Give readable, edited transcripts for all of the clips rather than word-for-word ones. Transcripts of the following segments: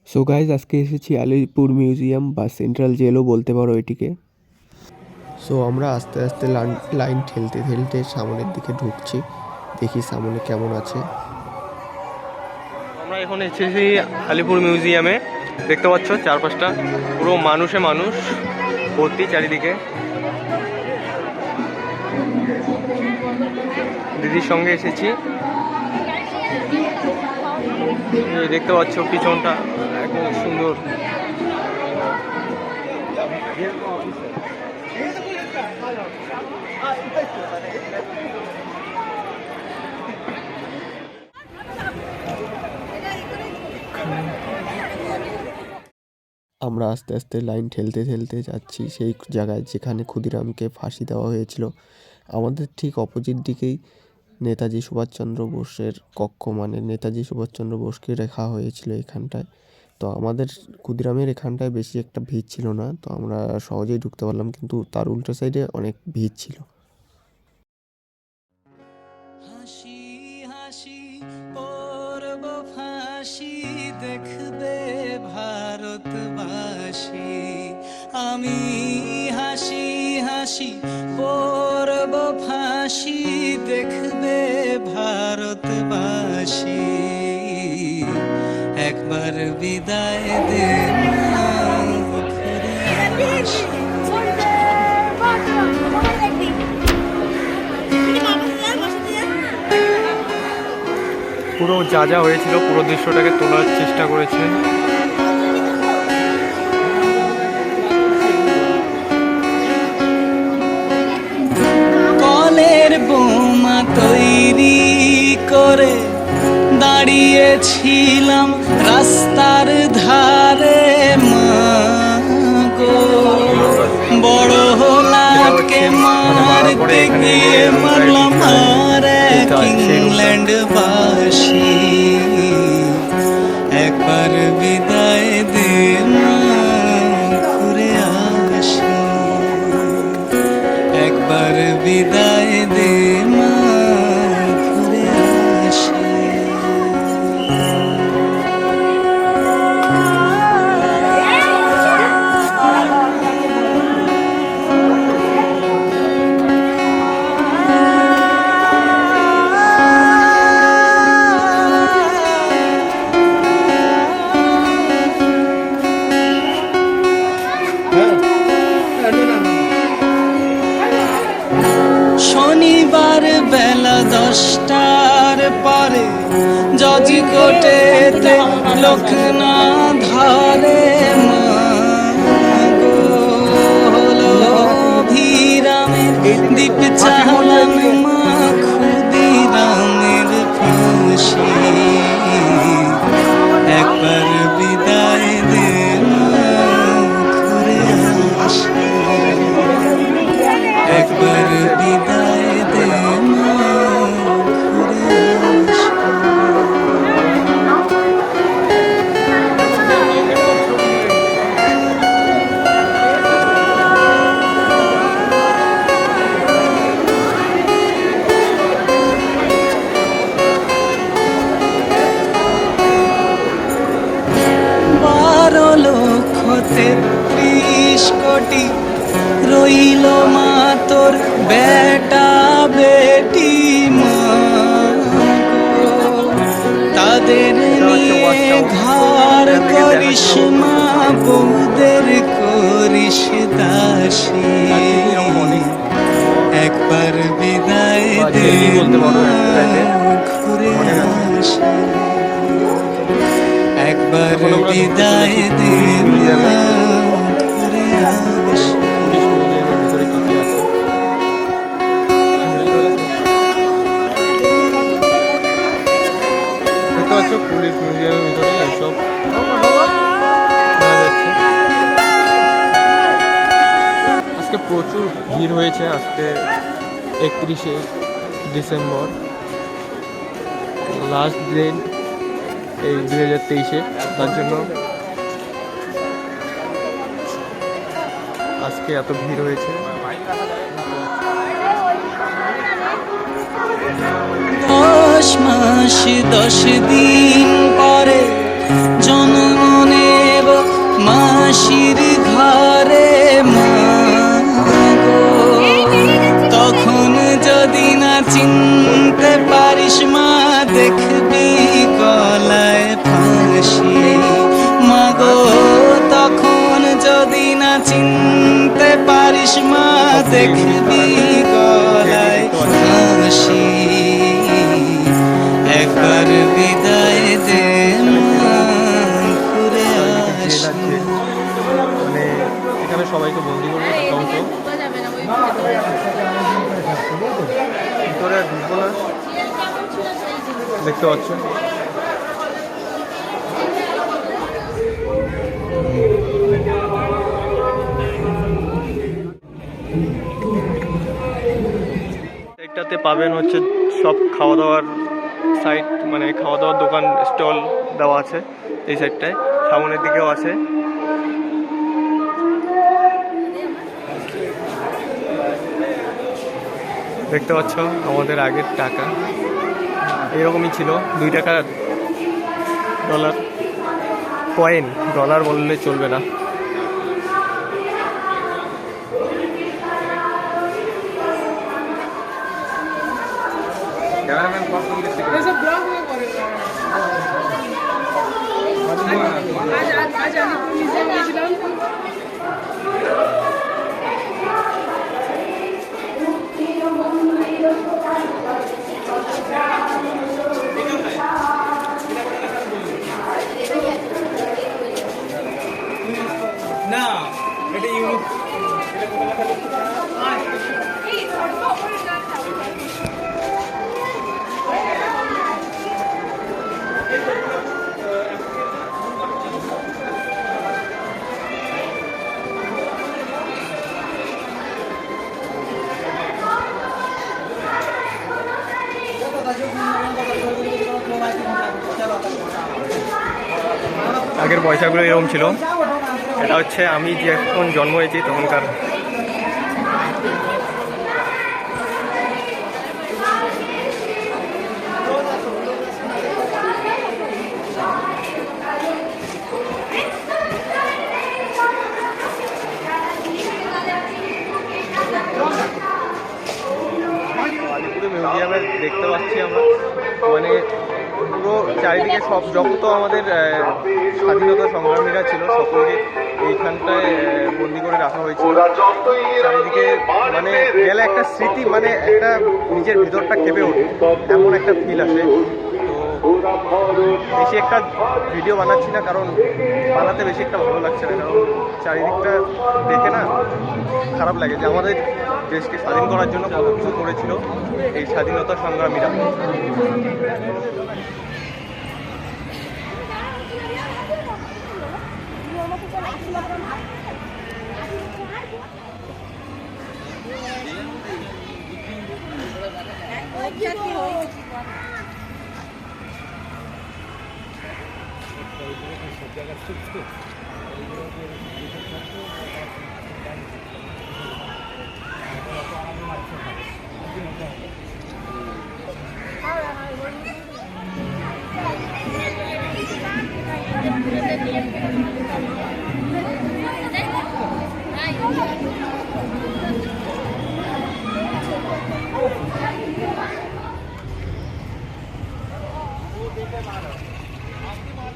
So guys আজকে এসেছি Alipur museum বা সেন্ট্রাল জেলও বলতে পারো এটিকে। সো আমরা আস্তে আস্তে লাইন ঠেলতে ঠেলতে সামনের দিকে ঢুকছি, দেখি সামনে কেমন আছে। আমরা এখন এসেছি আলিপুর মিউজিয়ামে। দেখতে পাচ্ছ চারপাশটা পুরো মানুষে মানুষ ভর্তি চারিদিকে। দিদির সঙ্গে এসেছি। দেখতে পাচ্ছ পিছনটা একদম সুন্দর। আমরা আস্তে আস্তে লাইন ঠেলতে ঠেলতে যাচ্ছি সেই জায়গায় যেখানে ক্ষুদিরামকে ফাঁসি দেওয়া হয়েছিল। আমাদের ঠিক অপোজিট দিকেই নেতাজি সুভাষচন্দ্র বোসের কক্ষ, মানে নেতাজি সুভাষচন্দ্র বোসকে রাখা হয়েছিল এখানটায়। তো আমাদের ক্ষুদিরামের এখানটায় বেশি একটা ভিড় ছিল না, তো আমরা সহজেই ঢুকতে পারলাম, কিন্তু তার উল্টো সাইডে অনেক ভিড় ছিল। হাসি হাসি পরব ফাঁসি দেখবে ভারতবাসী, আমি হাসি হাসি পরব ফাঁসি দেখবে ভারতবাসী, একবার বিদায় দে পুরো যা যা হয়েছিল পুরো দৃশ্যটাকে তোলার চেষ্টা করেছে। কলের বোমা তৈরি করে দাঁড়িয়েছিলাম রাস্তার ধারে, মাগো বড় লাটকে মারতে গিয়ে মারলাম আর এক ইংল্যান্ডবাসী, একবার বিদায় দে মা ঘুরে আসি, একবার বিদায় দে মা ঘুরে আসি। শনিবার বেলা 10টার পরে জজ কোর্টেতে লোক না ধরে, মাগো হলো অভিরামের দীপ চালান মা ক্ষুদিরামের ফাঁসি, একবার বিদায় দে মা ঘুরে আসি, একবার বিদায় দে মা ঘুরে আসি। কোটি রইল মা তোর বেটা বেটি, মা তাদের নিয়ে ঘর করিস মা, বউদের করিস দাসী, একবার বিদায় দে ঘুরে আসি, একবার বিদায় দে ঘুরে আসি। পুলিশ মিউজিয়ামের ভিতরে এসব আজকে প্রচুর ভিড় হয়েছে। আজকে 31শে ডিসেম্বর, লাস্ট দিন এই 2023-এ, তার জন্য আজকে এত ভিড় হয়েছে। 10 মাস 10 দিন পরে জনমনে চিনতে পারিস মা দেখবি গলায় হাসি একবার বিদায় দে মা ঘুরে আসি মানে এখানে সবাইকে বন্দি করবে ধ্বংস ভিতরে আর ঢুকবো না দেখতে পাচ্ছ সাইডটাতে পাবেন হচ্ছে সব খাওয়া দাওয়ার সাইড মানে খাওয়া দাওয়ার দোকান স্টল দেওয়া আছে এই সাইডটায় সামনের দিকেও আছে দেখতে পাচ্ছ আমাদের আগের টাকা এরকমই ছিল 2 টাকা ডলার কয়েন ডলার বললে চলবে না না এটা ইউনিক আগের পয়সাগুলো এরকম ছিল এটা হচ্ছে আমি যখন জন্ম হয়েছি তখনকার আলিপুর মিউজিয়ামে দেখতে পাচ্ছি আমরা মানে পুরো চারিদিকে সব যত আমাদের স্বাধীনতা সংগ্রামীরা ছিল সকলকে এইখানটায় বন্দি করে রাখা হয়েছিল চারিদিকে মানে গেলে একটা স্মৃতি মানে একটা নিজের ভিতরটা কেঁপে ওঠে এমন একটা ফিল আসে তো বেশি একটা ভিডিও বানাচ্ছি না কারণ বানাতে বেশি একটা ভালো লাগছে না কারণ চারিদিকটা দেখে না খারাপ লাগে যে আমাদের দেশকে স্বাধীন করার জন্য কত কিছু করেছিল এই স্বাধীনতা সংগ্রামীরা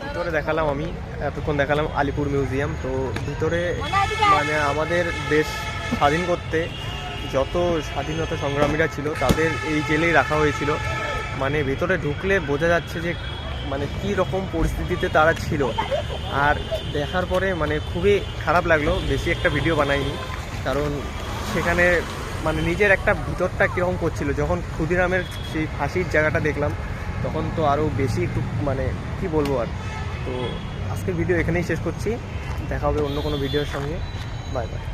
ভিতরে দেখালাম আমি এতক্ষণ দেখালাম আলিপুর মিউজিয়াম তো ভিতরে মানে আমাদের দেশ স্বাধীন করতে যত স্বাধীনতা সংগ্রামীরা ছিল তাদের এই জেলেই রাখা হয়েছিল মানে ভিতরে ঢুকলে বোঝা যাচ্ছে যে মানে কী রকম পরিস্থিতিতে তারা ছিল আর দেখার পরে মানে খুবই খারাপ লাগলো বেশি একটা ভিডিও বানাইনি কারণ সেখানে মানে নিজের একটা ভিতরটা কীরকম করছিল যখন ক্ষুদিরামের সেই ফাঁসির জায়গাটা দেখলাম তখন তো আরও বেশি একটু মানে কি বলবো আর তো আজকের ভিডিও এখানেই শেষ করছি দেখা হবে অন্য কোনো ভিডিওর সঙ্গে বাই বাই